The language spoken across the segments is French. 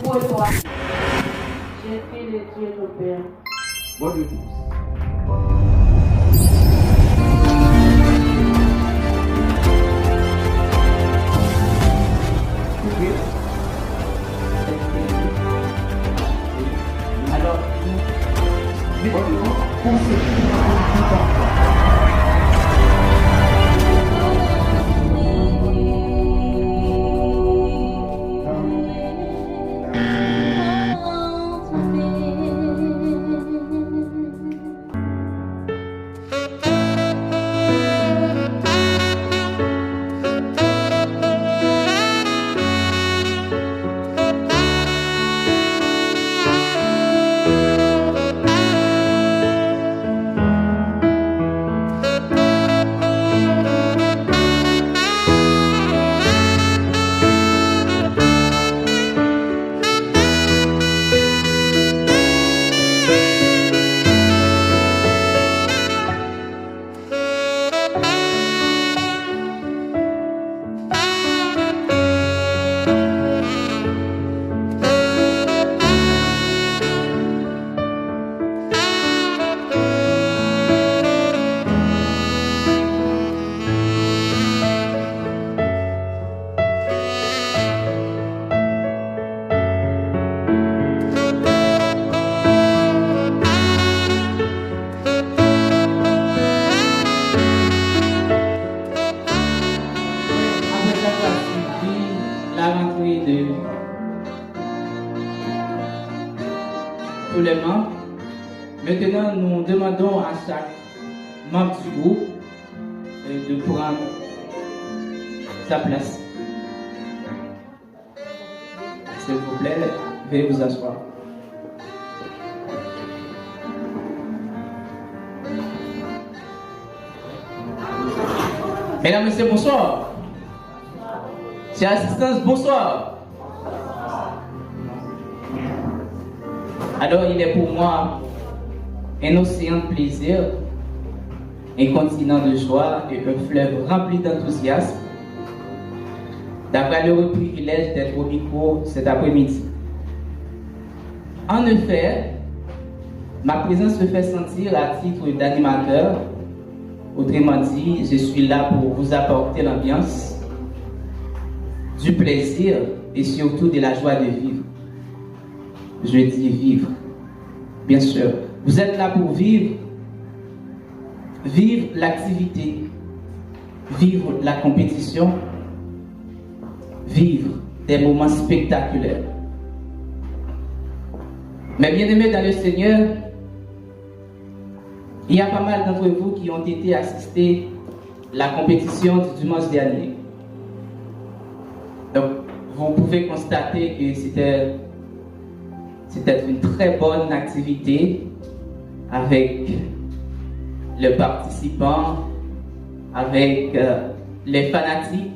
Pour toi, j'ai fait le Dieu de Père. Bonne réponse. Alors, la rentrée de tous les membres. Maintenant, nous demandons à chaque membre du groupe de prendre sa place. S'il vous plaît, veuillez vous asseoir. Mesdames, Messieurs, bonsoir. Chère assistance, bonsoir. Alors, il est pour moi un océan de plaisir, un continent de joie et un fleuve rempli d'enthousiasme d'avoir le privilège d'être au micro cet après-midi. En effet, ma présence se fait sentir à titre d'animateur. Autrement dit, je suis là pour vous apporter l'ambiance, du plaisir et surtout de la joie de vivre. Je dis vivre, bien sûr. Vous êtes là pour vivre l'activité, vivre la compétition, vivre des moments spectaculaires. Mais bien aimés dans le Seigneur, il y a pas mal d'entre vous qui ont été assistés à la compétition du dimanche dernier. Donc, vous pouvez constater que c'était une très bonne activité avec les participants, avec les fanatiques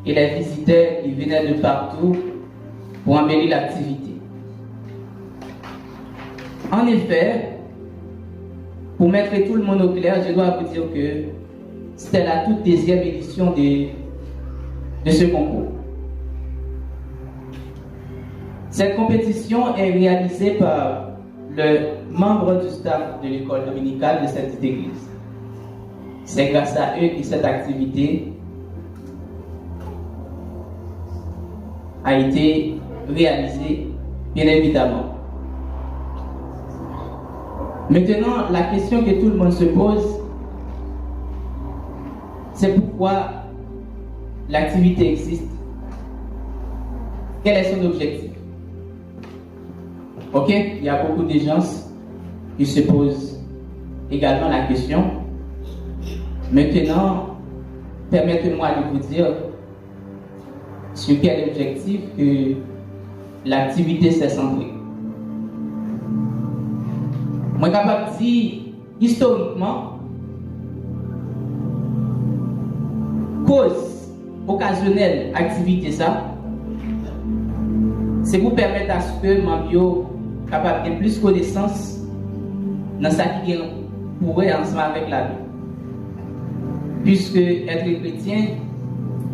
et les visiteurs qui venaient de partout pour embellir l'activité. En effet, pour mettre tout le monde au clair, je dois vous dire que c'était la toute deuxième édition de ce concours. Cette compétition est réalisée par le membre du staff de l'école dominicale de cette église. C'est grâce à eux que cette activité a été réalisée, bien évidemment. Maintenant, la question que tout le monde se pose, c'est pourquoi l'activité existe. Quel est son objectif? Ok, il y a beaucoup de gens qui se posent également la question. Maintenant, permettez-moi de vous dire sur quel objectif que l'activité s'est centrée. Moi, je suis capable de dire, historiquement, cause occasionnelle activité ça, c'est pour permettre à ce que Mambio capable de plus de connaissances dans ça qui pourrait ensemble avec la vie. Puisque être chrétien,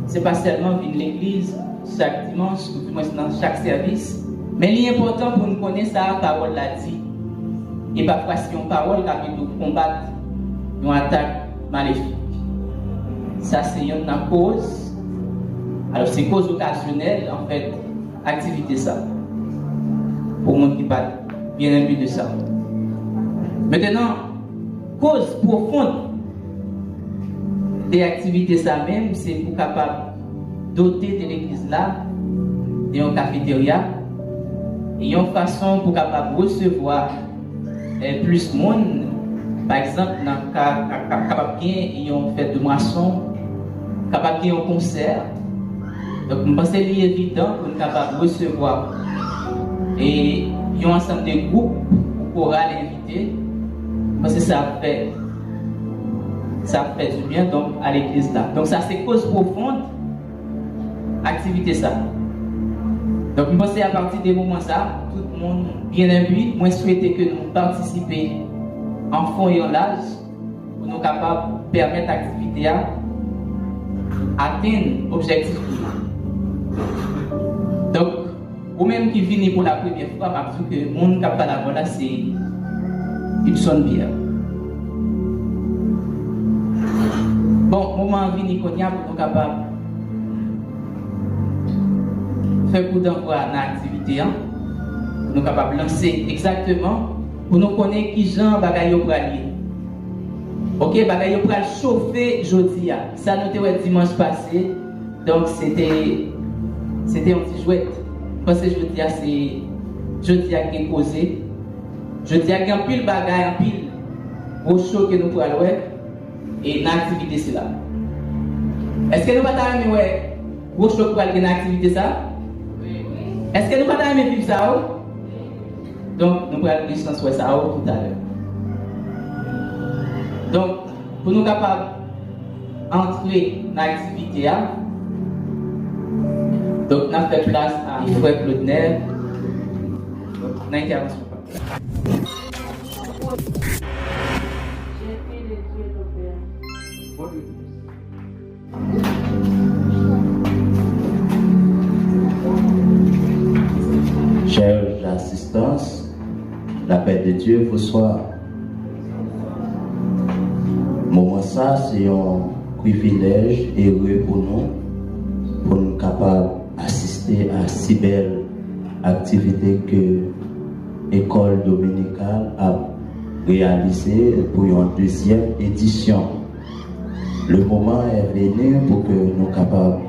c'est pas seulement venir l'église chaque dimanche, ou du moins dans chaque service, mais l'important pour nous connaître ça, la parole l'a dit. Et parfois, c'est une parole qui a pu nous combattre une attaque maléfique. Ça, c'est une cause. Alors, c'est cause occasionnelle, en fait, activité ça. Pour moi qui pas bien imbu de ça. Maintenant, cause profonde des activités ça même, c'est pour capable doter de l'église là d'une cafétéria et une façon pour capable recevoir plus de monde. Par exemple, capable de une fête de moisson, capable de un concert. Donc, je pense que c'est évident pour être capable de recevoir et il y a un ensemble de groupes pour l'inviter parce que ça fait du bien donc à l'église là. Donc ça c'est cause profonde activité ça. Donc je pense que à partir des moments ça, tout le monde bien imbu, moi souhaiter que nous participions en fond et en large pour nous capables de permettre l'activité à atteindre l'objectif. Donc ou même qui vient pour la première fois, parce que le monde qui n'a pas la voix là, c'est une sonne bien. Bon, moment venu qu'on y a pour nous capables faire coup d'envoi dans l'activité, pour nous capables de lancer exactement, pour nous connaître qui Jean Bagayo pour aller. Ok, Bagayo pour chauffer jeudi. Ça nous était dimanche passé, donc c'était un petit jouet. Parce que je dis à qui causé, je dis à qui en pile bagaille, en pile gros show que nous pourrons faire et l'activité c'est là. Est-ce que nous pas aimer ouais gros show pour aller dans l'activité ça? Est-ce que nous pas aimer vivre ça? Donc nous pourrons aller dans ça tout à l'heure. Donc pour nous capables d'entrer dans l'activité donc, on a fait place à Frère Claude Nel. Donc, on a intervention. Chers assistants, la paix de Dieu vous soit. Moment ça, c'est un privilège heureux pour nous capables assister à si belle activité que l'école dominicale a réalisée pour une deuxième édition. Le moment est venu pour que nous capables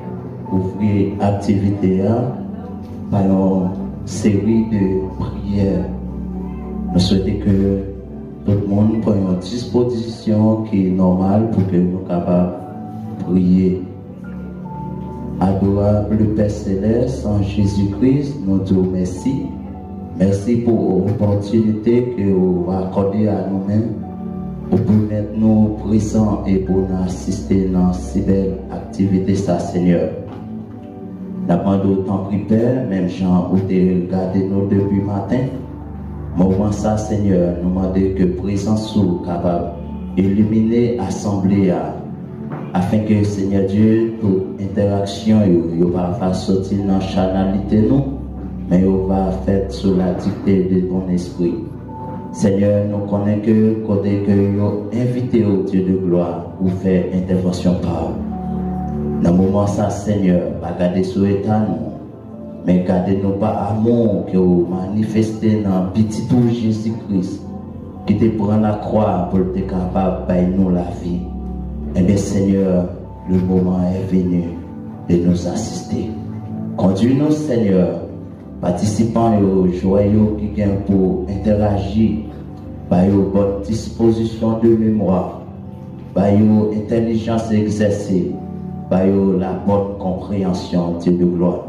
d'ouvrir l'activité par une série de prières. Nous souhaitons que tout le monde prenne une disposition qui est normale pour que nous capables de prier. Adorable Père Céleste, en Jésus-Christ, nous te remercions. Merci pour l'opportunité que vous accordez à nous-mêmes pour permettre nous présents et pour nous assister dans ces belles activités, ça, Seigneur. Nous avons autant pris Père, même Jean, où tu regardé nous depuis le matin. Moment ça, Seigneur, nous demandons que présence soit capable d'illuminer l'assemblée afin que, Seigneur Dieu, toute interaction, il va sortir dans la chanalité, mais il va faire sous la dictée de ton esprit. Seigneur, nous connaissons que côté que vous invité au Dieu de gloire pour faire intervention par vous. Dans le moment ça, Seigneur, pas garder sur l'état, mais gardez-nous pas amour que vous manifestez dans le petit tour Jésus-Christ, qui te prend la croix pour être capable de nous la vie. Eh bien, Seigneur, le moment est venu de nous assister. Conduis-nous, Seigneur, participants aux joyeux qui viennent pour interagir, par une bonne disposition de mémoire, par une intelligence exercée, par la bonne compréhension, Dieu de gloire.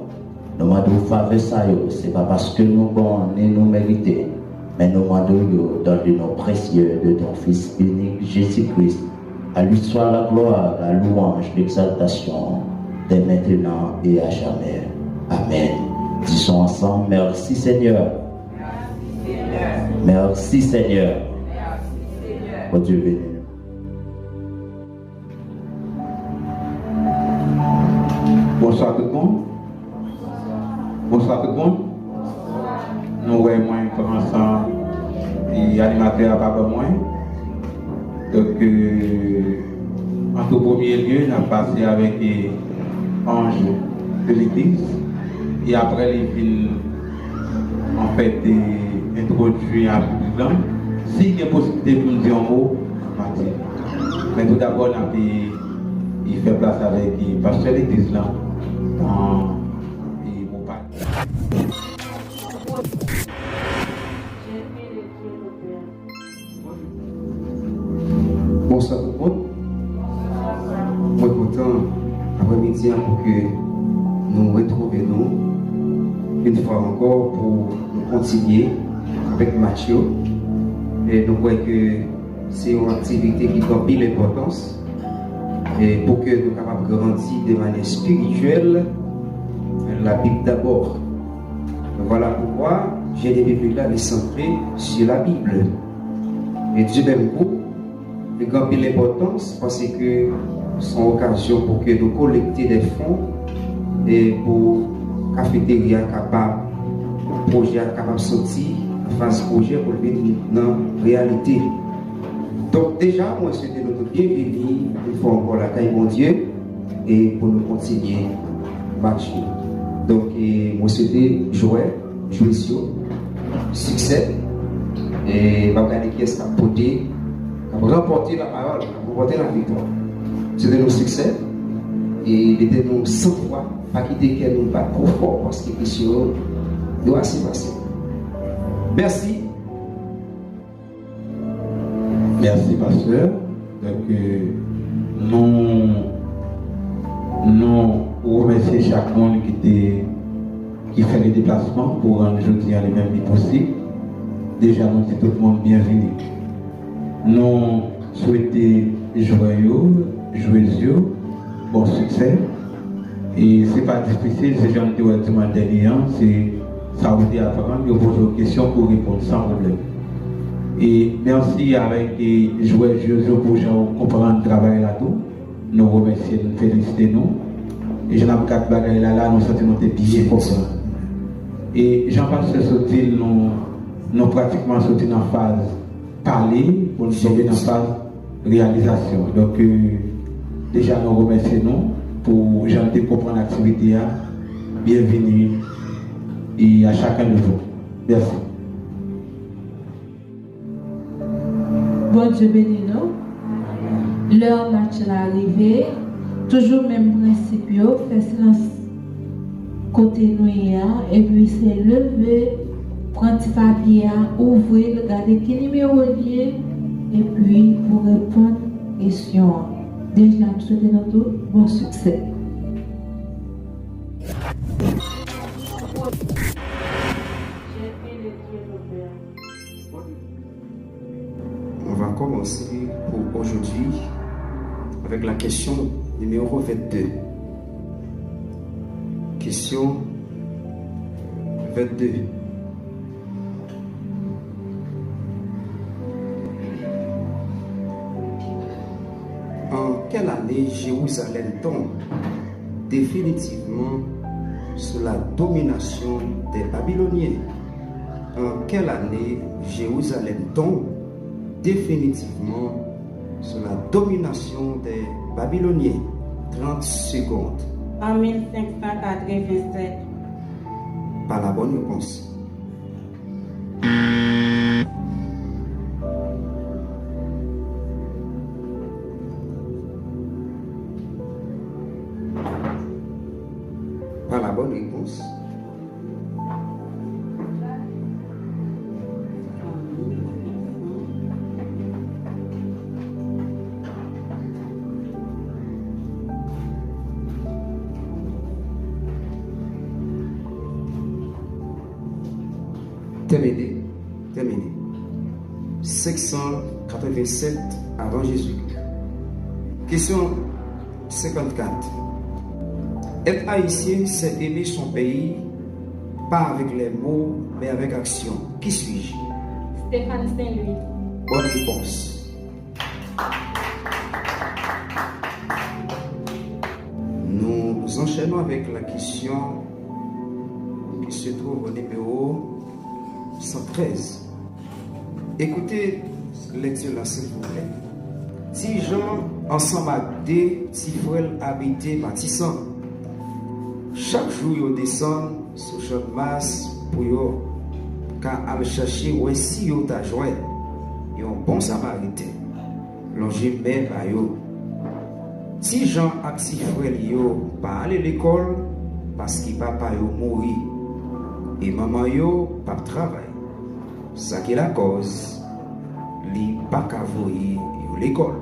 Nous demandons faveur ça, ce n'est pas parce que nous bons ni nous méritons, mais nous demandons dans le nom précieux de ton Fils unique Jésus-Christ. À lui soit la gloire, la louange, l'exaltation, dès maintenant et à jamais. Amen. Disons ensemble, merci Seigneur. Merci Seigneur. Oh Dieu béni. Bonsoir tout le monde. Bonsoir tout le monde. Nous voyons moi pour ensemble et animateur à papa moi. Donc en tout premier lieu, on a passé avec les anges de l'église et après les films en fait introduits à public. Si il y a possibilité pour nous dire un mot, Mathieu. Mais tout d'abord, il fait place avec le pasteur de l'église là. Bonsoir tout le monde. Moi content après-midi pour que nous retrouvions une fois encore pour nous continuer avec Mathieu. Et nous voyons que c'est une activité qui a pile l'importance et pour que nous soyons capables de grandir de manière spirituelle. La Bible d'abord. Voilà pourquoi j'ai des Bibles là centrées sur la Bible. Et Dieu m'aime beaucoup. Et grand l'importance parce que c'est une occasion pour que nous collections des fonds et pour cafétéria capable, projet capable de sortir, phase projet pour le venir dans la réalité. Donc déjà, moi je souhaite notre bienvenue une fois encore la caille mon Dieu et pour nous continuer à marcher. Donc moi souhaite jouer, succès et va regarder qui est-ce qui a porté. Remporter la parole, remporter la victoire. C'était nos succès et était nous 100 fois, pas quitter qu'elle nous bat trop fort parce que question doit se passer. Merci. Merci, pasteur. Donc, nous remercions chaque monde qui fait les déplacements pour rendre jeudi à les mêmes vies possibles. Déjà, nous disons tout le monde bienvenue. Nous souhaitons joyeux, bon succès. Et ce n'est pas difficile, c'est genre de demander, c'est ça vous dit apprendre, vous posez vos questions pour répondre sans problème. Et merci avec joyeux pour comprendre le travail là-tout. Nous remercions, nous félicitons nous. Et je n'ai pas quatre bagailles là, nous sentons des billets pour ça. Et Jean-Pasteur Sotil, nous pratiquement sortis dans la phase parler pour nous tomber dans la phase réalisation. Donc, déjà, nous remercions nous pour gens de comprendre l'activité. Bienvenue et à chacun de vous. Merci. Bon Dieu béni nous. L'heure match est arrivée. Toujours même principe, faire silence côté nous et puis c'est lever. Prendre petit papier, ouvrir, regarder quel numéro lié et puis pour répondre aux questions. Déjà, je souhaite notre bon succès. On va commencer pour aujourd'hui avec la question numéro 22. Question 22. En quelle année Jérusalem tombe définitivement sous la domination des Babyloniens? En quelle année Jérusalem tombe définitivement sous la domination des Babyloniens? 30 secondes. En 1587. Pas la bonne réponse. Pas la bonne réponse. Terminé. 587 avant Jésus-Christ. Question 54. Être haïtien, c'est aimer son pays, pas avec les mots, mais avec action. Qui suis-je? Stéphane Saint-Louis. Bonne réponse. Nous Nous enchaînons avec la question qui se trouve au numéro 113. Écoutez lecture là, s'il vous plaît. Si gens ensemble avec des petits frères habités bâtissant, chaque jour ils descendent sur champ de masse pour yo quand aller chercher où si yo t'a joint un bon samaritain longer mais ba yo. Si gens ak petits frères yo pas aller l'école parce que papa yo mouri et maman yo pas travail. Ça qui est la cause li pas qu'à voyer l'école.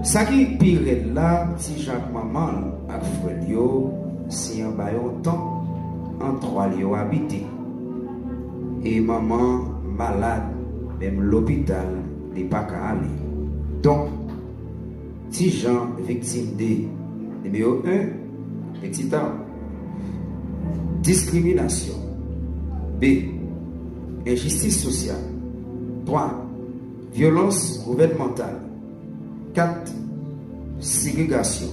Ça qui pire là, si Jacques maman ak frère yo, si en bas yon temps, en trois yo habité. Et maman malade, même l'hôpital, n'est pas qu'à aller. Donc, si Jean victime de numéro 1, petit A, discrimination. B, injustice sociale. 3, violence gouvernementale. 4, ségrégation.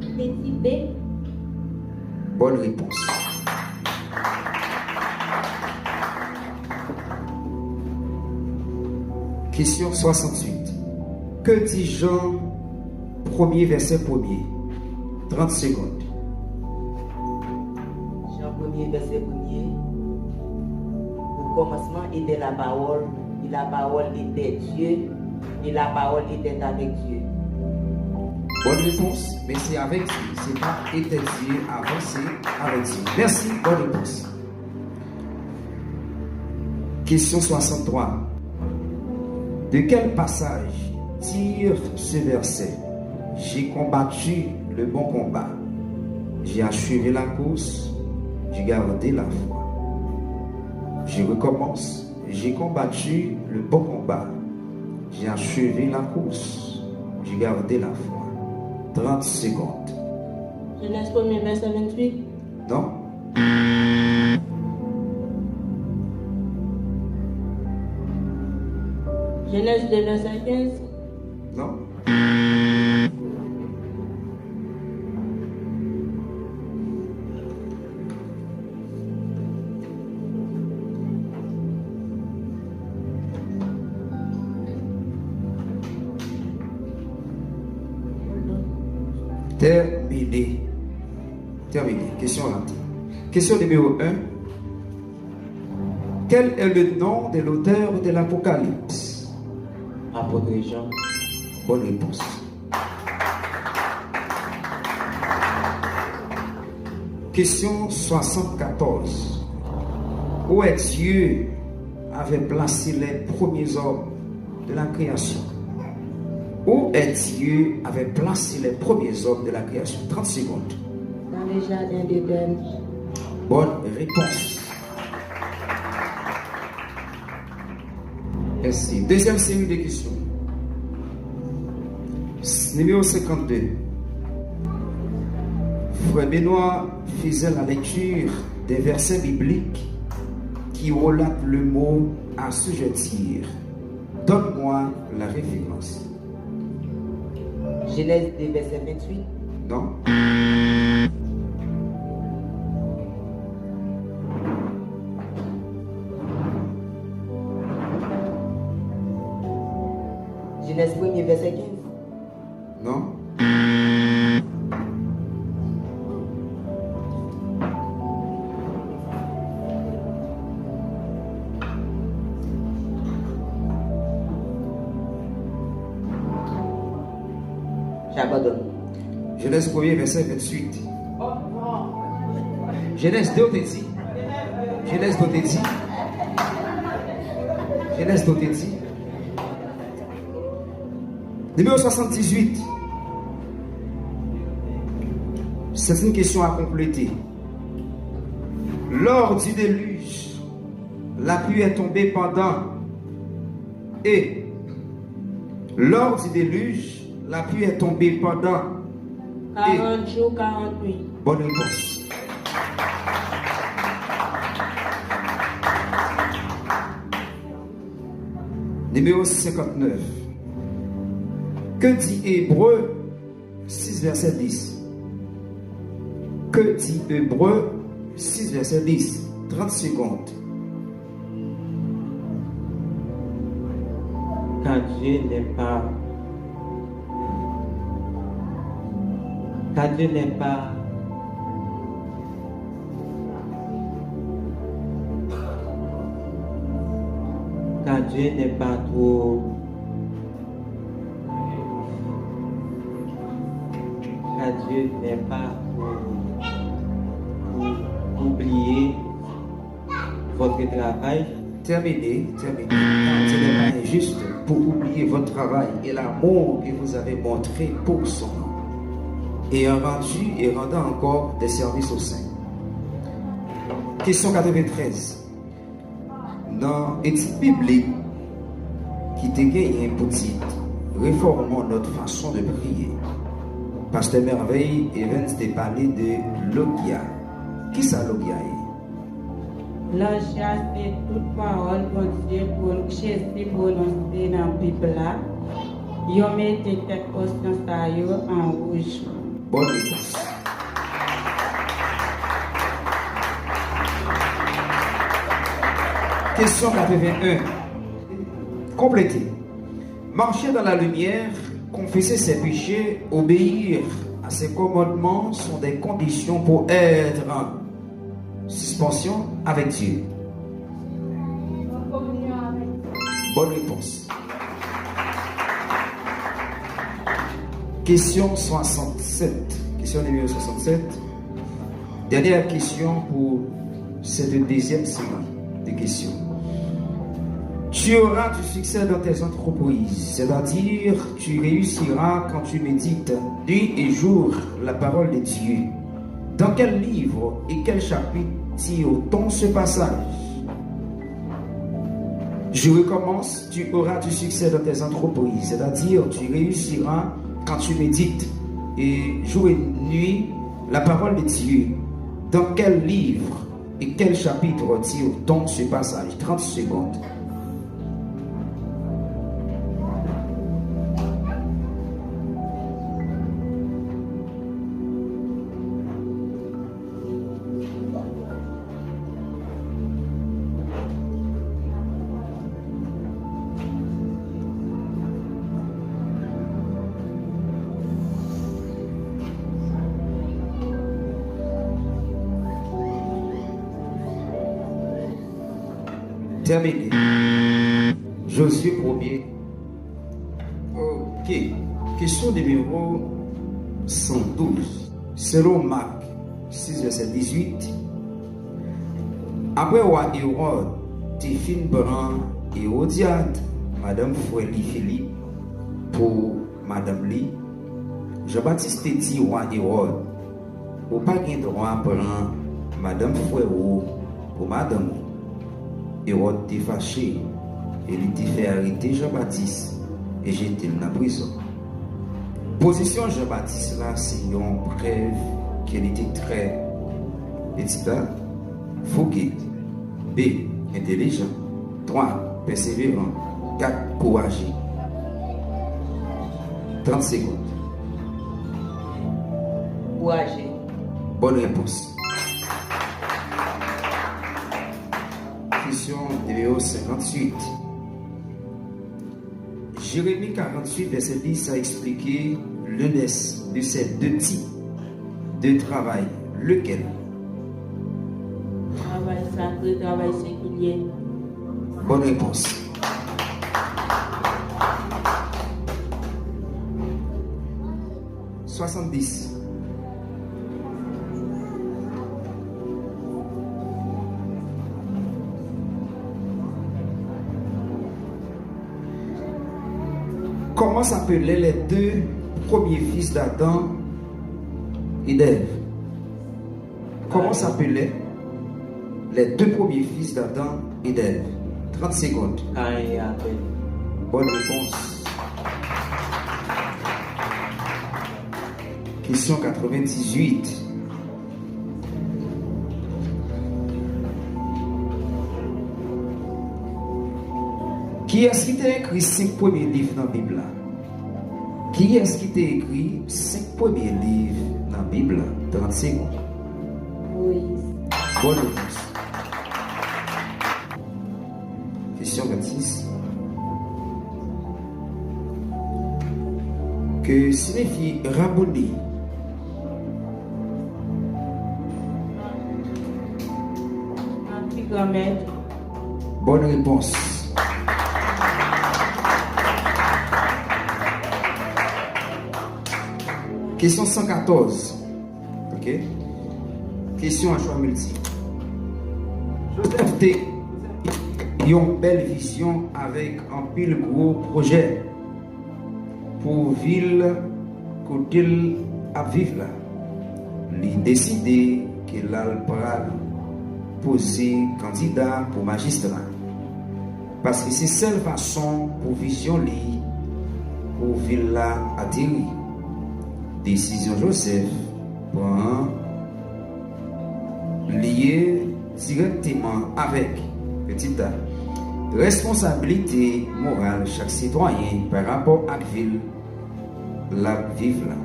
Petit B. Bonne réponse. Question 68. Que dit Jean 1er verset 1er? 30 secondes. Jean 1er verset 1er. Au commencement était la parole, et la parole était Dieu, et la parole était avec Dieu. Bonne réponse, mais c'est avec Dieu. C'est pas était Dieu avant, c'est avec Dieu. Merci, bonne réponse. Question 63. De quel passage tire ce verset? J'ai combattu le bon combat. J'ai achevé la course. J'ai gardé la foi. Je recommence. J'ai combattu le bon combat. J'ai achevé la course. J'ai gardé la foi. 30 secondes. Genèse 1er verset 28. Non? Genèse 2 verset 15. Non? Terminé. Terminé. Question là. Question numéro 1. Quel est le nom de l'auteur de l'Apocalypse? Apôtre Jean. Bonne réponse. Question 74. Où est Dieu avait placé les premiers hommes de la création? Où est Dieu avait placé les premiers hommes de la création? 30 secondes. Dans le jardin d'Éden. Bonne réponse. Merci. Deuxième série de questions. Numéro 52. Frère Benoît faisait la lecture des versets bibliques qui relatent le mot assujettir. Donne-moi la référence. Genèse 2 verset 28. Non? Genèse 1er verset 15. Non? J'abandonne. Genèse 1er verset 28. Genèse 2 te dit. Genèse 2 te dit. Genèse 2 te dit. Numéro 78. C'est une question à compléter. Lors du déluge, la pluie est tombée pendant. Et lors du déluge, la pluie est tombée pendant. 40 jours, 40 nuits. Bonne réponse. Numéro 59. Que dit Hébreu verset 10. Que dit Hébreux 6, verset 10? 30 secondes. Quand Dieu n'est pas quand Dieu n'est pas trop quand Dieu n'est pas pour oublier votre travail. Terminé. Ce n'est pas injuste pour oublier votre travail et l'amour que vous avez montré pour son nom. Et rendant encore des services au sein. Question 93. Dans l'étude biblique qui te gagne un petit, réformons notre façon de prier. Pasteur Merveille Evans t'a parlé de Logia. Qui ça Logia est? Logia, c'est toute parole pour Dieu pour Jésus prononcée dans la Bible là. Yo mettez cette conscience à yo en rouge. Bonne réponse. Question 81. Complétez. Marcher dans la lumière, confesser ses péchés, obéir à ses commandements sont des conditions pour être en suspension avec Dieu. Bonne réponse. Question 67. Question numéro 67. Dernière question pour cette deuxième série de questions. Tu auras du succès dans tes entreprises, c'est-à-dire tu réussiras quand tu médites nuit et jour la parole de Dieu. Dans quel livre et quel chapitre tire-t-on ce passage? Je recommence, tu auras du succès dans tes entreprises, c'est-à-dire tu réussiras quand tu médites et jour et nuit la parole de Dieu. Dans quel livre et quel chapitre tire-t-on ce passage? 30 secondes. Terminé. Josué 1er. Ok. Question numéro 112. Selon Marc 6, verset 18. Après roi Hérode, Téphine Bran et Hérodiade, Madame Foueli Philippe pour Madame Lee, Jean-Baptiste dit roi Hérode, ou pas de droit pour Madame Foueli pour Madame. Hérode était fâché et il était fait arrêter Jean-Baptiste et jeter dans la prison. Position Jean-Baptiste là, c'est une preuve qu'il était très fougueux. B. Intelligent. 3. Persévérant. 4. Courageux. 30 secondes. Courageux. Bonne réponse. Question numéro 58. Jérémie 48, verset 10 a expliqué l'un de ces deux types de travail. Lequel? Travail sacré, travail séculier. Bonne réponse. « 70. Comment s'appelaient les deux premiers fils d'Adam et d'Ève? Comment s'appelaient les deux premiers fils d'Adam et d'Ève? 30 secondes. Caïn et Abel. Bonne réponse. Question 98. Qui a cité écrit 5 premiers livres dans la Bible? Qui est-ce qui t'a écrit 5 premiers livres dans la Bible? 30 secondes. Oui. Bonne réponse. Question 26. Que signifie Rabboni? Antigramètre. Bonne réponse. Question 114. Ok. Question à choix multiple. Joseph T. Une belle vision avec un pile gros projet pour ville côté à vivre là. Il décidé qu'il a poser candidat pour magistrat. Parce que c'est seule façon pour vision li pour ville là atterrir. Décision Joseph prend lié directement avec petit a responsabilité morale chaque citoyen par rapport à la ville la vivre là.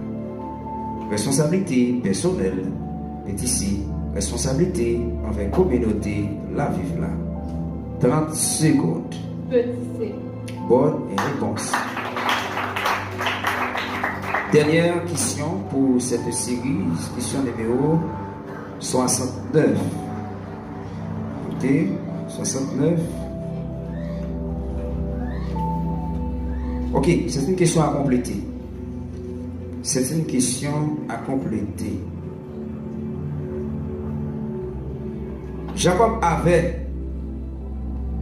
Responsabilité personnelle est ici. Responsabilité envers la communauté la vivre là. 30 secondes. Petit. Bonne réponse. Dernière question pour cette série, question numéro 69. Ok, 69. Ok, c'est une question à compléter. C'est une question à compléter. Jacob avait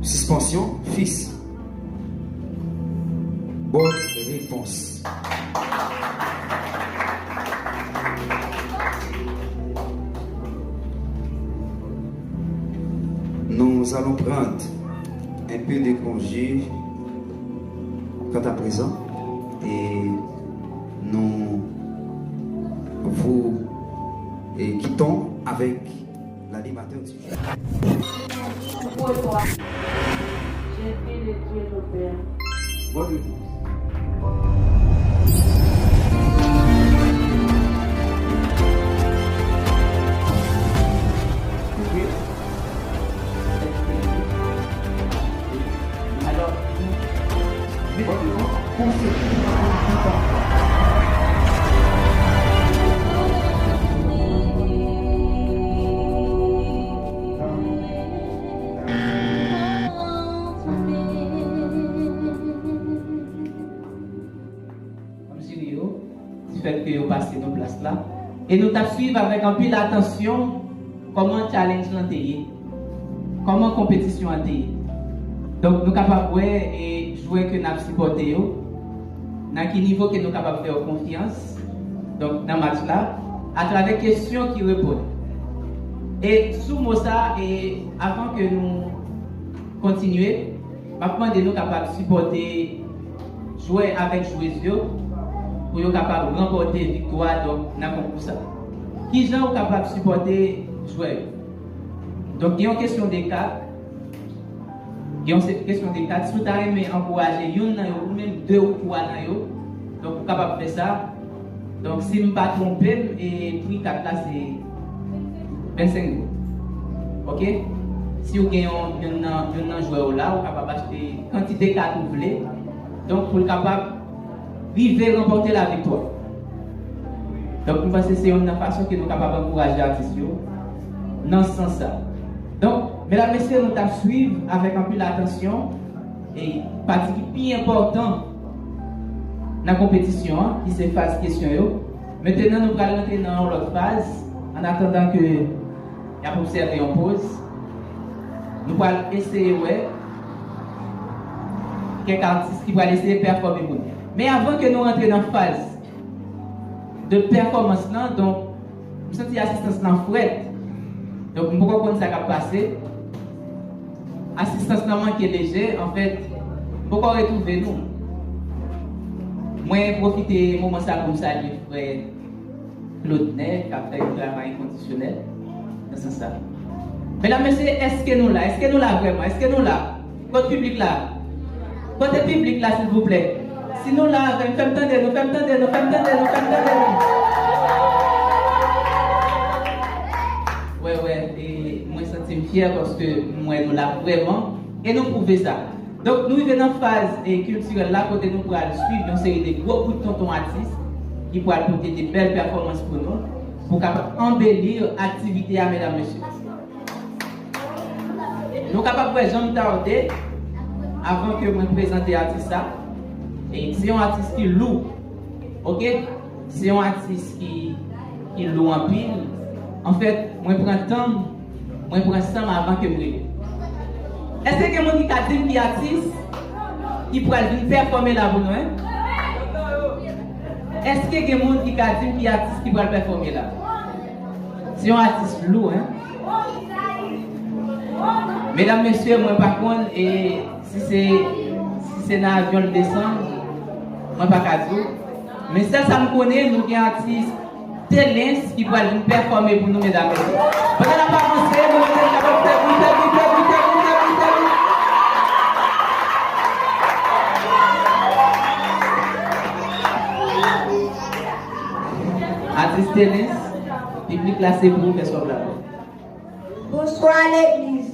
suspension fils. Bonne réponse. Nous allons prendre un peu de congé quant à présent et nous vous quittons avec l'animateur du jour. J'ai fait le Dieu le Père. Bonne réponse. Que vous passez nos places là et nous suivre avec un peu d'attention comment challenge l'antenne, comment compétition antenne. Donc nous capables et jouer que nous supporter dans quel niveau que nous capables faire confiance. Donc dans match là à travers questions qui répondent. Et sous mot ça et avant que nous continuions, maintenant de nous capables supporter jouer avec joueurs pour être capable de remporter victoire dans le concours. Qui sont capables de supporter jouer? Donc, il y a une question des cas. Il y a une question des cas. Si vous avez encouragé une ou même deux ou trois, donc vous êtes capable de faire ça. Donc, si je ne me pas tromper, et puis 4 là, c'est 25 euros. Ok? Si vous avez un joueur là, vous êtes capable d'acheter quantité de cartes que vous voulez. Donc, vous êtes capable vivre remporter la victoire. Donc, nous pensons que c'est une façon que nous sommes capables d'encourager les artistes dans ce sens-là. Donc, mesdames et messieurs, nous allons suivre avec un peu d'attention et partie qui est important dans la compétition, qui c'est phase question. Maintenant, nous allons entrer dans l'autre phase en attendant que y a observé en pause. Nous allons essayer, quelques artistes qui vont essayer de performer. Mais avant que nous rentrions dans la phase de performance, donc, nous sentons l'assistance dans le fouet. Donc, nous pouvons comprendre ce qui a passé. L'assistance n'a manqué déjà. En fait, nous pouvons retrouver nous. Moi, profiter du moment comme ça, du frère Claude Ney, qui a fait un travail inconditionnel. Dans ce sens-là. Mesdames et messieurs, est-ce que nous là? Est-ce que nous là vraiment? Est-ce que nous là? Côté public là? Côté public là, s'il vous plaît. Si nous là, nous faisons entendre. Ouais, et moi je suis fier parce que moi nous l'avons vraiment et nous prouvons ça. Donc nous venons en phase culturelle là, côté nous pour suivre une série de gros coups de tonton artistes qui pourraient apporter des belles performances pour nous, pour capable embellir l'activité à mesdames et messieurs. Nous sommes capables de jamais tarder avant que je présente l'artiste. Et c'est un artiste qui loue, ok? C'est un artiste qui loue en pile. En fait, moi je prends le temps, moi je prends le temps avant que je brille. Est-ce que quelqu'un qui a dit qu'il est artiste qui pourrait venir performer là pour nous? Est-ce que quelqu'un qui a dit qu'il est artiste qui pourrait performer là? C'est un artiste lourd, hein? Mesdames, messieurs, moi par contre, et si c'est dans l'avion le descendre, moi pas qu'à dire. Mais ça me connaît, nous avons un artiste Télins qui pourrait venir performer pour nous, mesdames, messieurs. Pendant la parole, nous sommes capables de faire artiste Télins, public là, c'est pour vous, qu'est-ce qu'on a? Bonsoir l'église.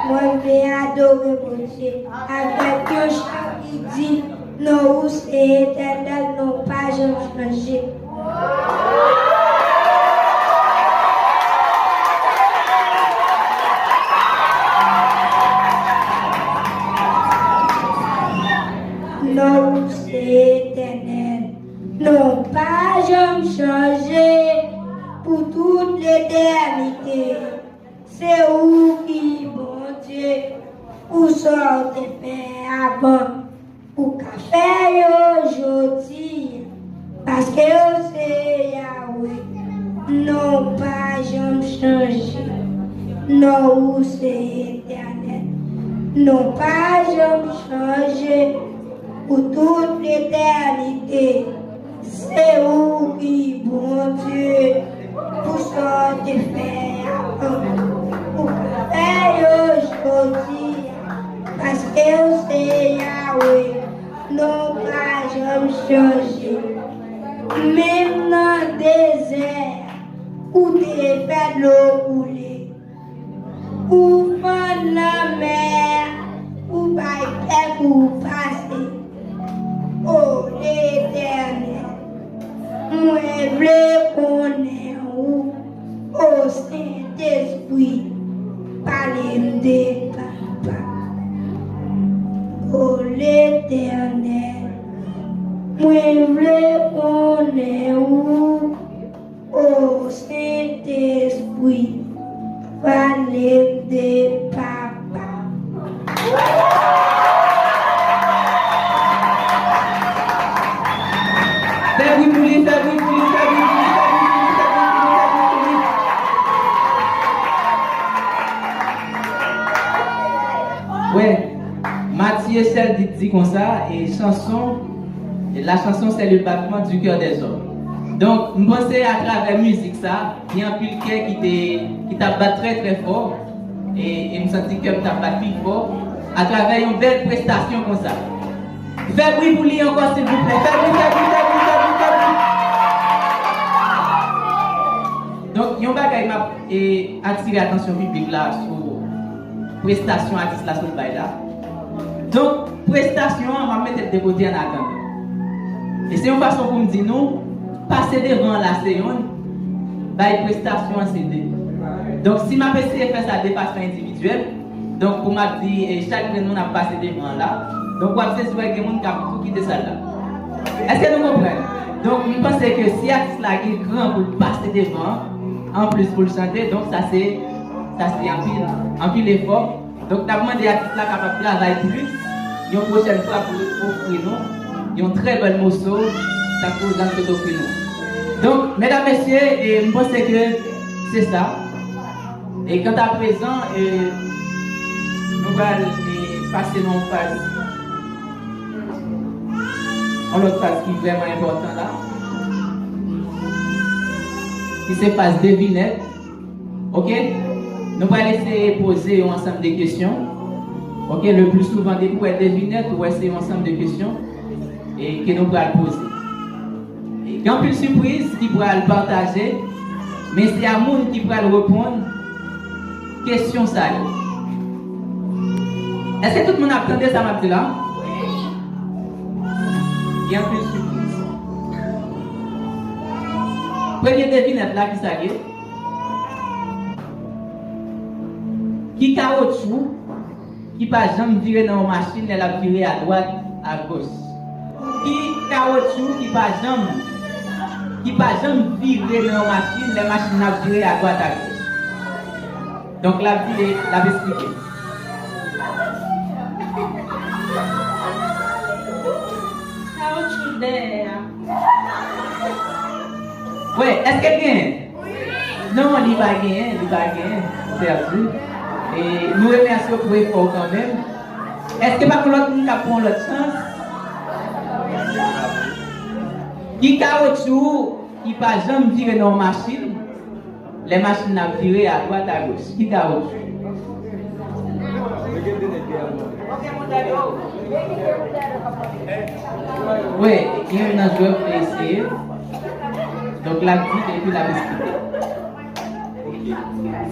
Moi, je vais adorer mon Dieu avec un chant qui dit nos routes et éternelles n'ont pas jamais changé. Nos routes et éternelles n'ont pas jamais changé pour toute l'éternité. C'est où qui, bon Dieu, pour sortir faire avant, pour qu'à faire aujourd'hui, parce que c'est Yahweh, non pas jamais changé, non où c'est éternel, non pas jamais changé, pour toute l'éternité. C'est où qui, bon Dieu, pour sortir faire avant, pour qu'à faire aujourd'hui, parce que c'est Yahweh, non pas jamais changé. Même dans le désert, où t'es fait l'eau couler, où prendre la mer, où bailler pour passer. Oh l'Éternel, moi je veux connaître où, oh Saint-Esprit, parlez de papa. Oh l'Éternel, moi je veux connaître où, oh Saint-Esprit, parlez de papa. Ouais, Mathieu Sel dit comme ça, et la chanson c'est le battement du cœur des hommes. Donc, je pense à travers la musique, ça, il y a un pile qui t'a battu très très fort, et je me sens que tu t'a battu plus fort, à travers une belle prestation comme ça. Faites bruit pour lui encore, s'il vous plaît. Faites bruit. Donc, il y a un bagage qui m'a attiré l'attention publique là sur prestation artiste là sur le bail là. Donc, prestation, on va mettre de côté en attendant. Et c'est une façon pour me dire nous, passer devant la séance, bail prestation en CD. Donc, si ma PC fait ça de façon individuelle, donc pour m'a dit chaque nous a passé devant là. Donc, on va faire que les gens qui quitter ça là. Est-ce que nous comprenons? Donc, je pense que si l'artiste là est grand pour passer devant, en plus pour le chanter, donc ça c'est en pile effort. Donc, nous avons demandé à l'artiste là capable de travailler plus. Une prochaine fois pour offrir nous, un très bel morceau, ça pour dans ce offrir nous. Donc, mesdames, messieurs, je pense que c'est ça. Et quant à présent, nous allons passer dans une phase. Une autre phase qui est vraiment importante là. Qui c'est phase devinette. Ok? Nous allons laisser poser un ensemble de questions. Ok, le plus souvent, des fois, devinettes ou c'est un ensemble de questions et que nous pourrons poser. Il y a une surprise qui pourra le partager, mais c'est à monde qui pourra le répondre. Question ça. Est-ce que tout le monde attendait ça m'a dit là? Il y a une surprise. Première devinette là qui s'allie. Qui caoutchouc, qui pas jamais viré dans une machine, elle a viré à droite, à gauche. Qui caoutchouc, qui pas jamais viré dans une machine, les machines a viré à droite, à gauche. Donc la vie l'a expliqué. Caoutchouc d'air. Oui, est-ce qu'elle gagne? Non, il va gagner, perdu. Et nous remercions pour l'effort quand même. Est-ce que pas que l'autre monde prend l'autre chance? Qui caoutchouc, qui pas jamais viré dans une machine, les machines ont viré à droite à gauche. Qui caoutchouc? Oui, il y a un joueur qui a essayé. Donc la vie et puis la expliqué.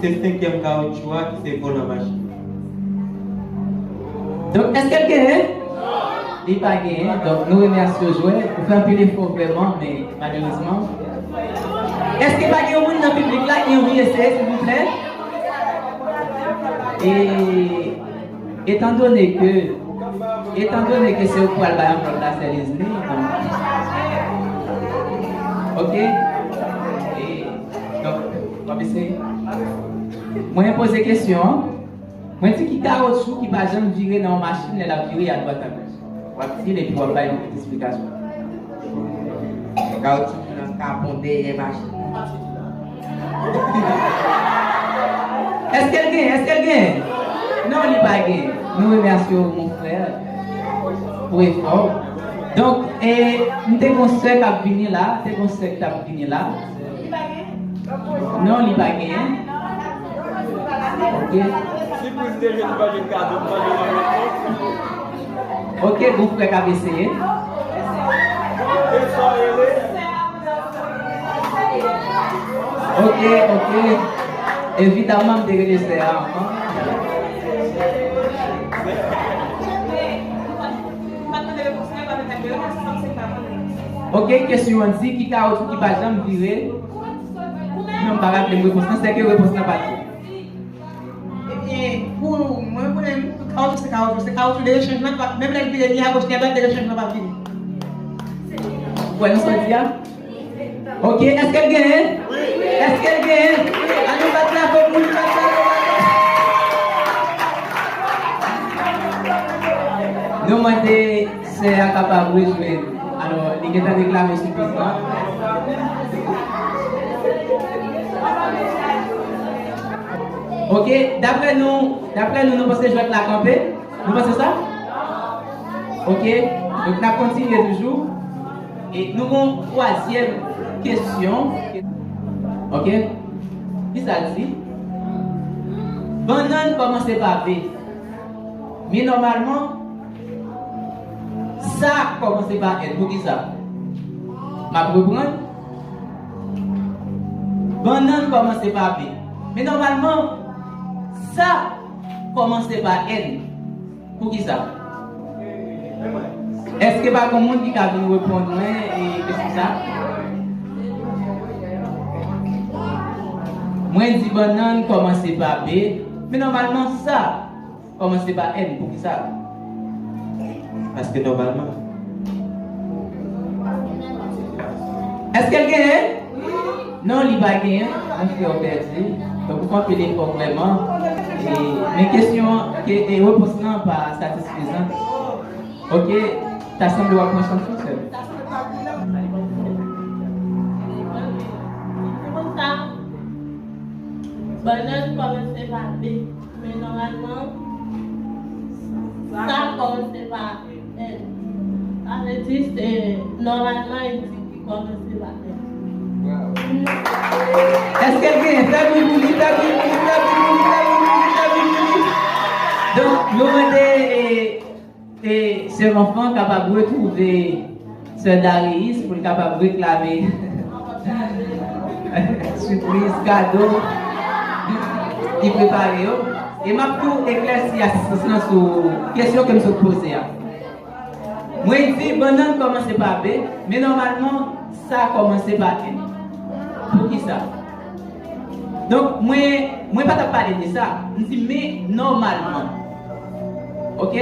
C'est le cinquième caoutchouc qui s'est volé la machine. Donc, est-ce qu'elle gagne? Il n'est pas gagné. Donc, nous remercions le joueur. Vous faites un peu l'effort vraiment, mais malheureusement. Est-ce qu'il n'y a pas de monde dans le public là qui a envie d'essayer, s'il vous plaît? Et étant donné que c'est au poil baillant pour la série, ok? Et donc, on va essayer. Moi, je pose des questions. Moi, je dis qu'il y a un caoutchouc qui ne va jamais virer dans une machine, elle a viré à droite à gauche. On va essayer et puis on va faire une petite explication. Le caoutchouc dans le capot des machines. Est-ce qu'elle gagne? Non, il n'est pas gagné. Nous remercions mon frère pour l'effort. Donc, nous avons un soeur qui a venu là. Non, il n'est pas gagné. Ok. Ok, vous pouvez essayer. Ok. Évidemment, je vais laisser ok, question on dit qui a autre qui va jamais virer. Non, pas rappeler réponse, c'est que réponse n'a pas dit. Pour moi, c'est caoutchouc de changement, même la vie de à gauche, il y a de changement pas vivre. Ouais, nous sommes dire. Ok, est-ce qu'elle gagne? Oui. Est-ce qu'elle gagne? Allons battre la pour nous battre. Nous demandons c'est capable de jouer. Alors, il est réclamé suffisant. Ok, d'après nous pensons que je vais la camper. Vous pensez ça? Ok, donc on continue toujours. Et nous avons une troisième question. Ok? Qui ça dit? Banane commence par B. Mais normalement, ça commence par N. Pour qui ça? Ma reprendre? Banane commence par B. Mais normalement, ça commence par N. Pour qui ça? Est-ce que pas comme monde qui a venir répondre et qu'est-ce que ça? Moi je dis banane commence par B, mais normalement ça commence par N. Pour qui ça? Parce que normalement. Est-ce qu'elle gagne? Non, il va gagner. On fait au perdu. Donc vous comprenez l'effort vraiment. Et mes questions et réponses non pas satisfaisantes. Ok, ça semble avoir conscience tout seul. Banane commence par B, mais normalement, ça commence par N. Ça veut dire c'est normalement il dit qu'il commence par N. Est-ce qu'elle gagne? Donc, nous demandons Chef enfant capable de retrouver Sœur Darius pour capable de réclamer surprise, cadeau, qui prépare. Et m'a tout éclairci assistance sur la question que je me pose. Moi, je dis, banane commence par B, mais normalement, ça a commencé par N. Pour qui ça? Donc, moi, je ne vais pas parler de ça. Je dis, mais normalement. Ok?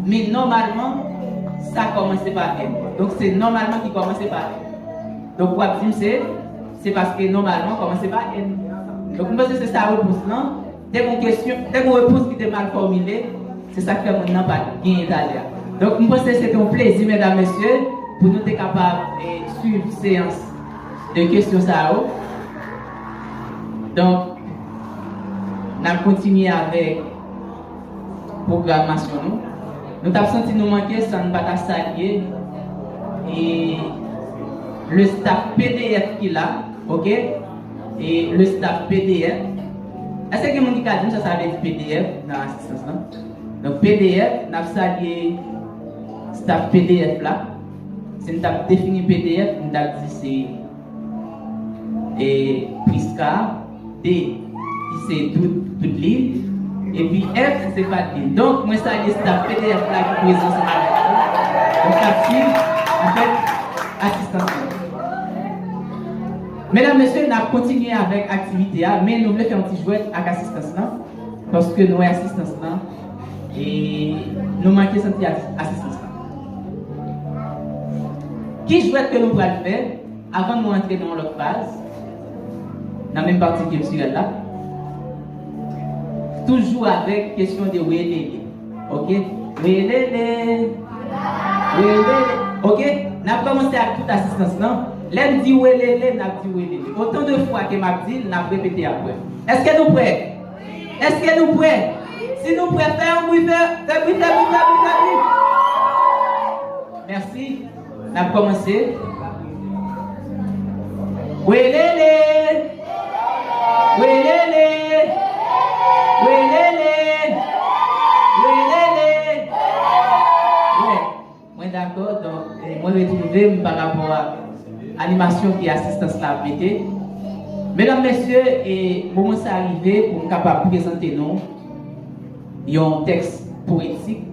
Mais normalement, ça a commencé par N. Donc, c'est normalement qui commence par N. Donc, pour dire, c'est parce que normalement, commence par N. Donc, je pense que c'est ça la réponse, non? Dès qu'on réponse qui était mal formulée, c'est ça que mon nom pas bien italien. Donc, je pense que c'est un plaisir, mesdames et messieurs, pour nous être capables de suivre une séance de questions à eau. Donc, on a continué avec la programmation. Nous avons senti nous manquer, ça ne va pas saluer. Et le staff PDF qui est là, ok? Et le staff PDF. Est-ce que mon dit que ça veut dire PDF dans l'assistance là? Donc PDF, nous avons salué staff PDF là. Si nous avons défini PDF, nous avons dit c'est Prisca, D c'est toute l'île, et puis F c'est pas l'île. Donc moi ça c'est staff PDF là qui est présent avec nous. Donc ça en fait assistance. Mesdames, Messieurs, nous avons continué avec l'activité, mais nous voulons faire un petit jouet avec l'assistance là, parce que nous avons assistance là, et nous manquons de assistance là. Qui jouet que nous allons faire avant de nous entrer dans l'autre phase, dans la même partie culturelle là, toujours avec question de Wélélé. Ok? Wélélé. Wélélé. Ok? Nous avons commencé avec toute assistance là. L'aime dit Wélélé, n'a dit Wélélé. Autant de fois que m'a dit, n'a répété après. Est-ce que nous prêts? Est-ce que nous prêts? Si nous prêts, faire oui, faire oui. Merci. On a commencé. Wélélé. Wélélé. Wélélé. Wélélé. Ouais. Moi d'accord, donc moi retrouver par rapport à animation qui est assistance là mettez. Mesdames, Messieurs, et moment c'est arrivé pour nous capable de présenter nous un texte poétique.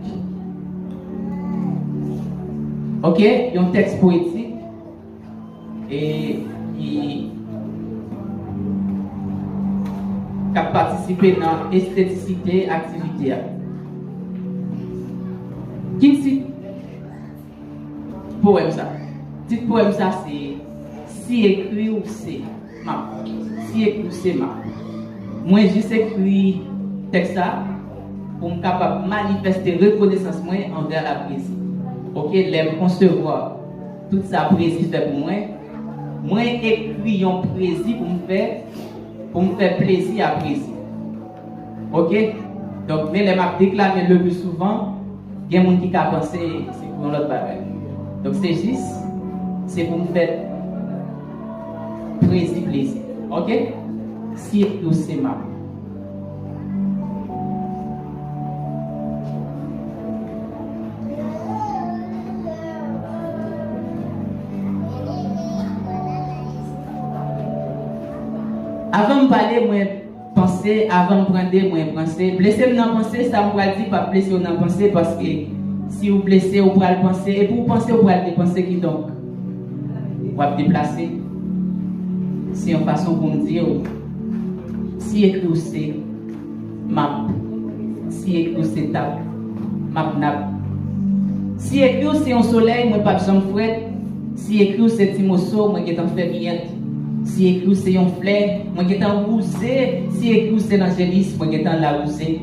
Ok, un texte poétique et qui a participé dans l'esthéticité activité. Qui dit poème ça? Dit poème ça c'est si écrit ou c'est ma. Si écrit ou c'est ma. Moi juste écrit texte ça pour me capable de manifester reconnaissance moi envers la poésie. Ok, les concevoir toute sa poésie fait pour moi. Moi écrit un poésie pour me faire plaisir à poésie. Ok, donc mais les m'a déclaré le plus souvent, il y a des gens qui a pensé c'est pour l'autre bagaille. Donc c'est juste, c'est pour me faire plaisir. Ok, si tout c'est ma. Avant de parler, moi penser, avant de prendre, moi penser. Blesser dans penser, ça me va dire pas blesser dans penser parce que si vous blessez, vous pourrez le penser. Et pour penser, vous pourrez le dépenser qui donc? Vous pouvez déplacer. C'est une façon pour me dire si écrit c'est map, si écrit c'est table, map nap. Si écrit c'est un soleil, moi pas besoin de fouette. Si écrit c'est timoso, moi qui est en fermiette. Si écrit c'est un fleur, moi qui est en rousé. Si écrit c'est l'angélis, moi qui est en la rousée.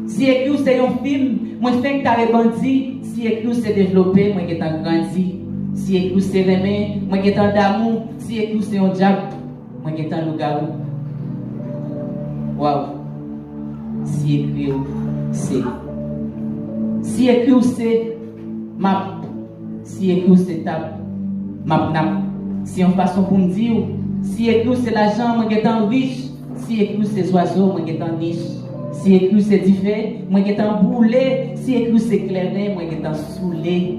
Si écrit c'est un film, moi je fais un carré bandit. Si écrit c'est développé, moi qui est en grandi. Si écrit c'est remé, moi qui est en d'amour. Si écrit c'est un diable, moi qui est en loup-garou. Waouh! Si écrit c'est. Si écrit c'est map. Si écrit c'est table, map nap. Si on façon pour me dire, si écrit c'est l'argent, moi qui est en riche. Si écrit c'est oiseaux, moi qui est en niche. Si écrit c'est différent, moi qui étant boulé. Si écrit c'est clair, moi qui étant saoulé.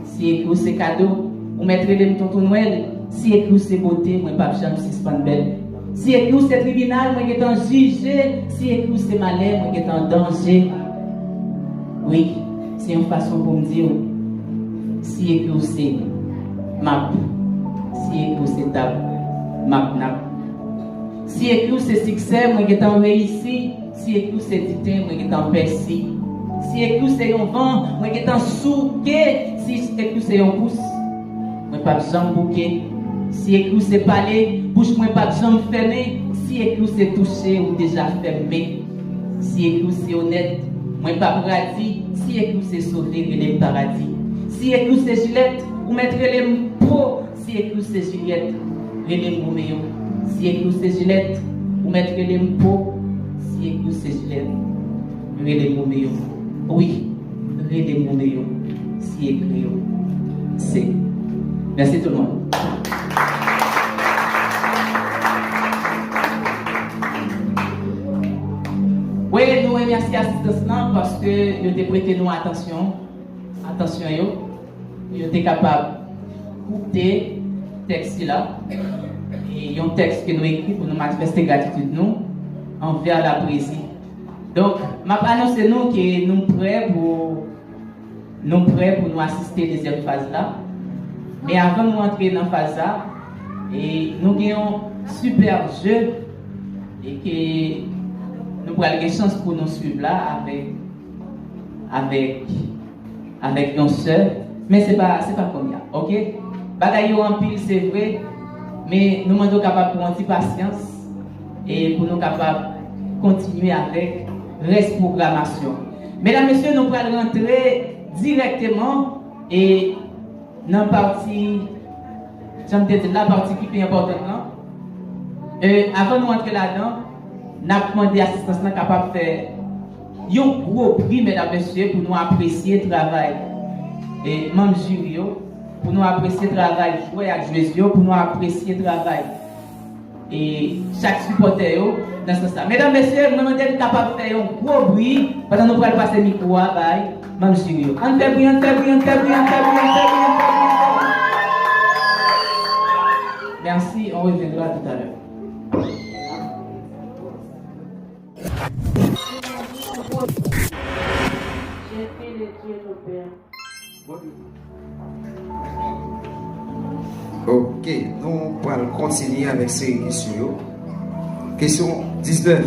Si écrit c'est cadeau, ou mettre les tonton Noël. Si écrit c'est beauté, moi pas jamais suspendre belle. Si écrit c'est tribunal, moi qui étant jugé. Si écrit c'est malheur, moi qui étant danger. Oui, c'est une façon pour me dire. Si écrit c'est map. Si écrit c'est table, map nap. Si écrit c'est succès, moi qui étant réussi. Si écrit c'est titin, moi qui étant percé. Si écrit c'est un vent, moi qui étant souqué. Si écrit c'est un pouce, moi pas jamais bouquet. Si écrit c'est parler, bouche moi pas jamais fermée. Si écrit c'est touché ou déjà fermé. Si écrit c'est honnête, moi pas paradis. Si écrit c'est sauvé, les paradis. Si écrit c'est Juliette, ou mettre les peaux. Si écrit c'est Juliette, les Roméo. Si écrit c'est Juliette, ou mettre les peaux. Si écrit c'est Juliette, les Roméo. Oui, les Roméo. Si écrit c'est. Merci tout le monde. Oui, nous remercions l'assistance parce que vous avez prêté nous attention. Attention, vous êtes capable d'écouter le texte là. Et il y a un texte que nous écrit pour nous manifester gratitude nous envers la présidence. Donc, je vais annoncer nous que nous sommes prêts pour nous assister à la deuxième phase là. Mais avant de rentrer dans la phase là, nous avons un super jeu et que nous avons une chance pour nous suivre là avec nos soeurs. Mais ce n'est pas comme ça, ok? Bagaille en pile, c'est vrai, mais nous sommes capables de prendre une patience et pour nous capables de continuer avec reste programmation. Mesdames, messieurs, nous allons rentrer directement et dans la partie, la partie qui est importante là. Avant de rentrer là-dedans, nous avons demandé à l'assistance capable de faire un gros prix, mesdames, messieurs, pour nous apprécier le travail. Et même jury, pour nous apprécier le travail, jouer avec Jésus, pour nous apprécier le travail. Et chaque supporter, dans ce sens. Mesdames, messieurs, nous sommes capables de faire un gros bruit pendant que nous allons passer le micro à même jury. On fait bruit, on fait bruit, on fait bruit, on fait bruit, on fait bruit, on fait bruit. Merci, on reviendra tout à l'heure. J'ai fait le Dieu de Père. Ok, nous allons continuer avec ces questions. Question 19.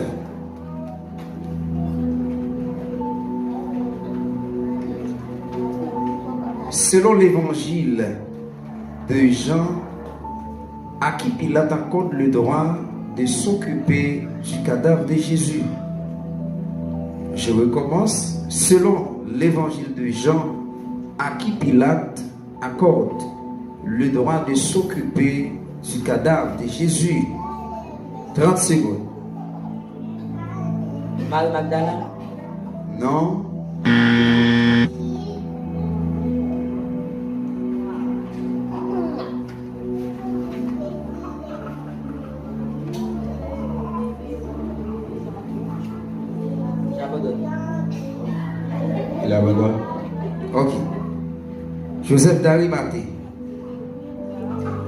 Selon l'évangile de Jean, à qui Pilate accorde le droit de s'occuper du cadavre de Jésus? Je recommence. Selon l'évangile de Jean, à qui Pilate accorde le droit de s'occuper du cadavre de Jésus? 30 secondes. Marie Magdala? Non. Il abandonne. Ok. Joseph d'Arimathée.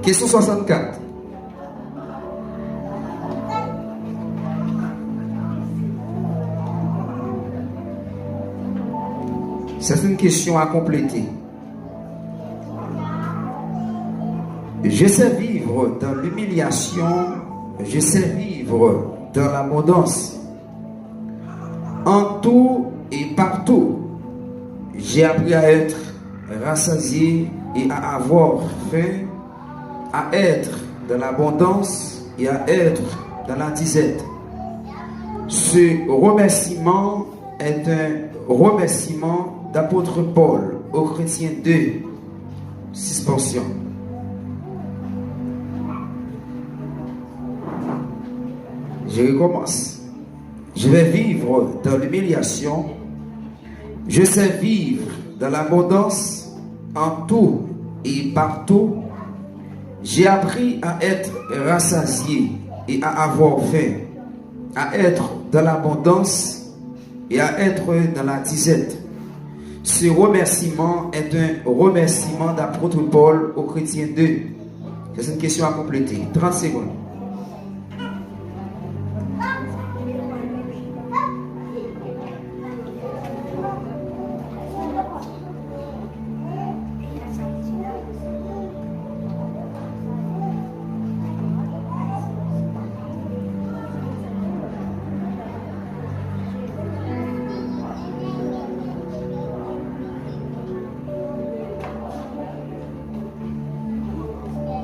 Question 64. C'est une question à compléter. Je sais vivre dans l'humiliation, je sais vivre dans l'abondance. En tout et partout, j'ai appris à être rassasié et à avoir faim, à être dans l'abondance et à être dans la disette. Ce remerciement est un remerciement d'apôtre Paul aux chrétiens 2, suspension. Je recommence. Je vais vivre dans l'humiliation. Je sais vivre dans l'abondance en tout et partout. J'ai appris à être rassasié et à avoir faim, à être dans l'abondance et à être dans la disette. Ce remerciement est un remerciement d'apôtre Paul aux chrétiens d'eux. C'est une question à compléter. 30 secondes.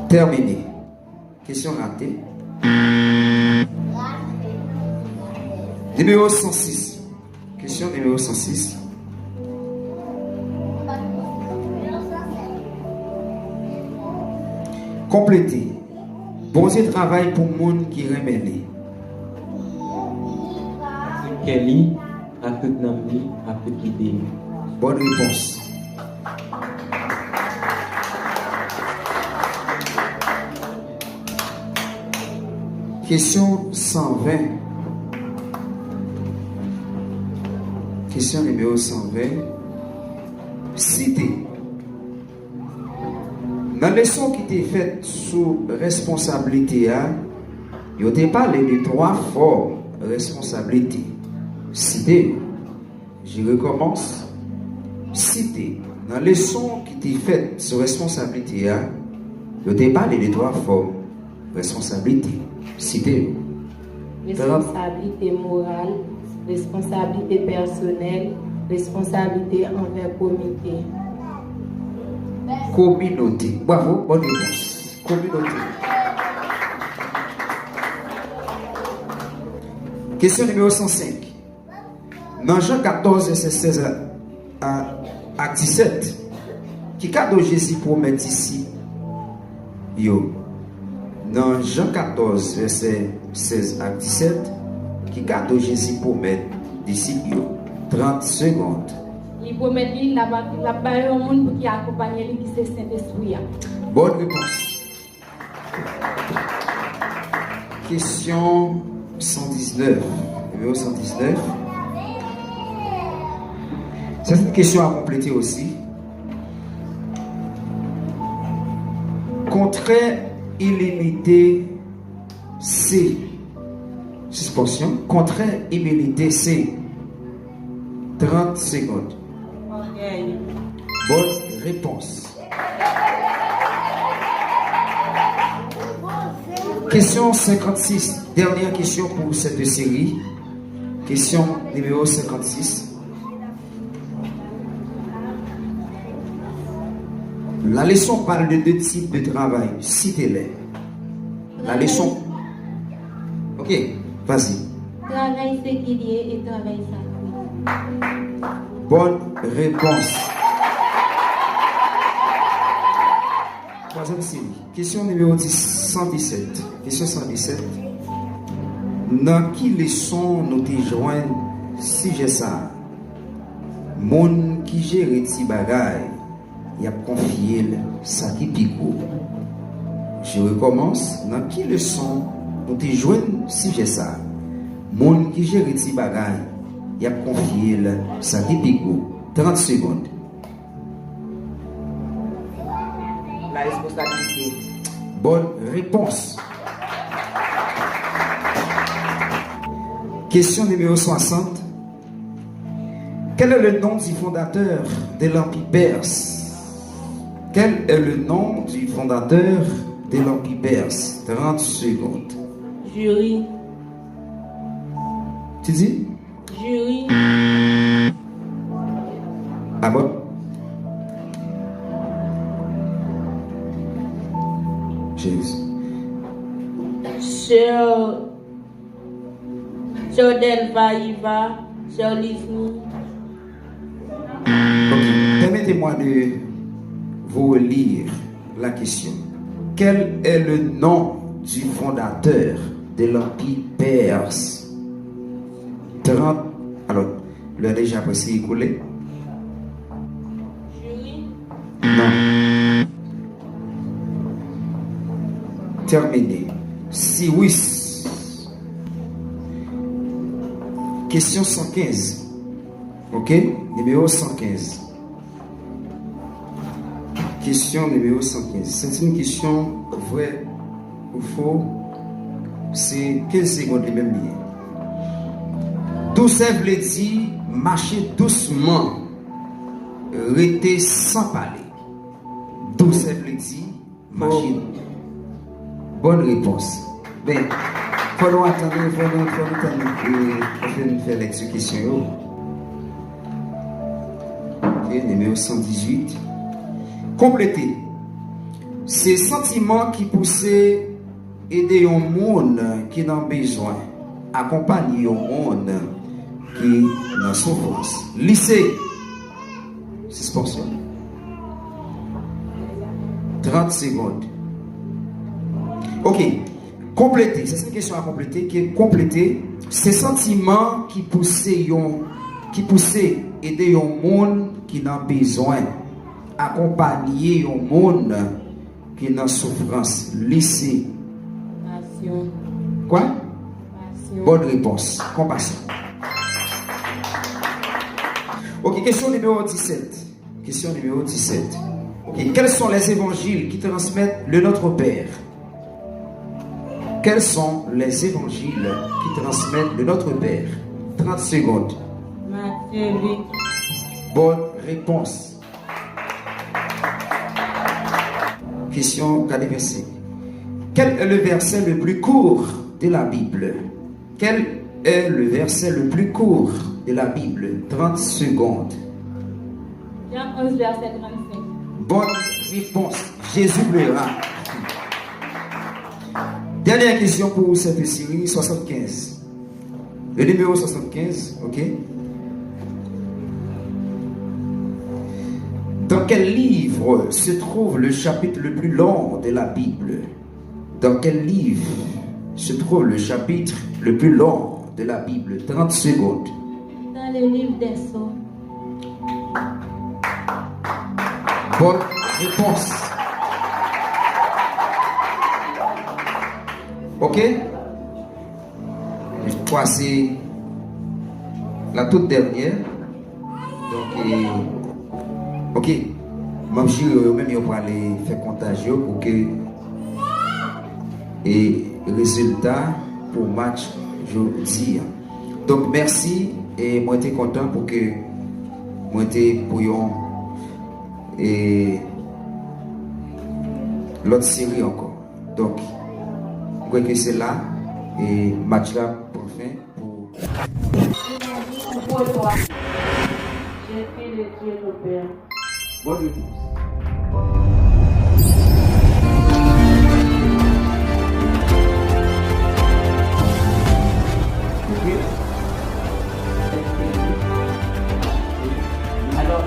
Terminé. Question ratée. Numéro 106. Question numéro 106. Complétez. Bon Dieu travaille pour le monde qui remet. Kelly, à tout Namni, à petit dé. Bonne réponse. Question 120. Question numéro 120. Citez. Dans la leçon qui était faite sous responsabilité, il y a parlé de 3 formes de responsabilité. Citez. Je recommence. Citez. Dans la leçon qui était faite sous responsabilité, il y a parlé de 3 formes de responsabilité. Citez. Responsabilité morale, responsabilité personnelle, responsabilité envers communauté. Communauté. Bravo, bonne réponse. Communauté. Question numéro 105. Dans Jean 14, verset 16 à 17, qui cadeau Jésus promet ici? Yo. Dans Jean 14, verset 16 à 17, qui cadeau Jésus promet d'ici? 30 secondes. Il promet la baille au monde pour qui accompagne lui qui c'est Saint-Esprit. Bonne réponse. Question 119. Numéro 119. C'est une question à compléter aussi. Contraire illimité C. Suspension. Contraire illimité C. 30 secondes. Orgueil. Bonne réponse. Question 56. Dernière question pour cette série. Question numéro 56. La leçon parle de 2 types de travail. Citez-les. La leçon. Ok, vas-y. Travail séculier et travail sacré. Bonne réponse. Troisième série. Question numéro 117. Question 117. Dans qui leçon nous te joignent si j'ai ça? Mon qui gère ti bagay, y a confié ça qui pico. Je recommence. Dans qui leçon nous te joignent si j'ai ça? Mon qui gère ti bagay, y a confié ça qui pico. 30 secondes. La responsabilité. Bonne réponse. Question numéro 60. Quel est le nom du fondateur de l'Empire perse? Quel est le nom du fondateur de l'Empire perse? 30 secondes. Jury. Tu dis? Jury. Ah bon? Jésus. Sœur Delva, Sœur Lismi. Permettez-moi de vous lire la question. Quel est le nom du fondateur de l'Empire perse? 30. Alors, le déjà passé écoulé? Jury. Non. Terminé. Cyrus. Question 115. Ok? Numéro 115. Question numéro 115. C'est une question vraie ou faux. C'est quelle seconde les mêmes liens? Tout ça veut dire marcher doucement, rester sans parler. Tout ça veut dire marcher. Bonne réponse. Ben, faut nous attendre, faut nous faire l'exécution. Ok, numéro 118. Compléter. Ces sentiments qui poussent aider un monde qui n'a besoin, accompagner un monde qui n'a souffrance. Lycée. Suspension. 30 secondes. Ok. Compléter. C'est une question à compléter. Qui est compléter. Ces sentiments qui poussent aider un monde qui n'a besoin, accompagner un monde qui n'a souffrance. Lycée. Passion. Quoi? Passion. Bonne réponse. Compassion. Ok, question numéro 17. Question numéro 17. Ok, quels sont les évangiles qui transmettent le Notre Père? Quels sont les évangiles qui transmettent le Notre Père? 30 secondes. Matthieu, Luc. Bonne réponse. Question qualifiée. Quel est le verset le plus court de la Bible? Quel est le verset le plus court de la Bible? 30 secondes. Jean 11, verset 35. Bonne réponse. Jésus pleura. Dernière question pour cette série, 75. Le numéro 75, ok? Dans quel livre se trouve le chapitre le plus long de la Bible? Dans quel livre se trouve le chapitre le plus long de la Bible? 30 secondes. Dans le livre des Sceaux. Bonne réponse. Ok? Je crois que c'est la toute dernière. Donc, ok. Même si même on va aller faire comptage pour que et résultat pour match jeudi. Donc merci et moi j'étais content pour que moi j'étais pour et l'autre série encore. Donc je crois que c'est là et match là pour fin pour J'ai fait le Dieu le Père. bonne réponse. Alors,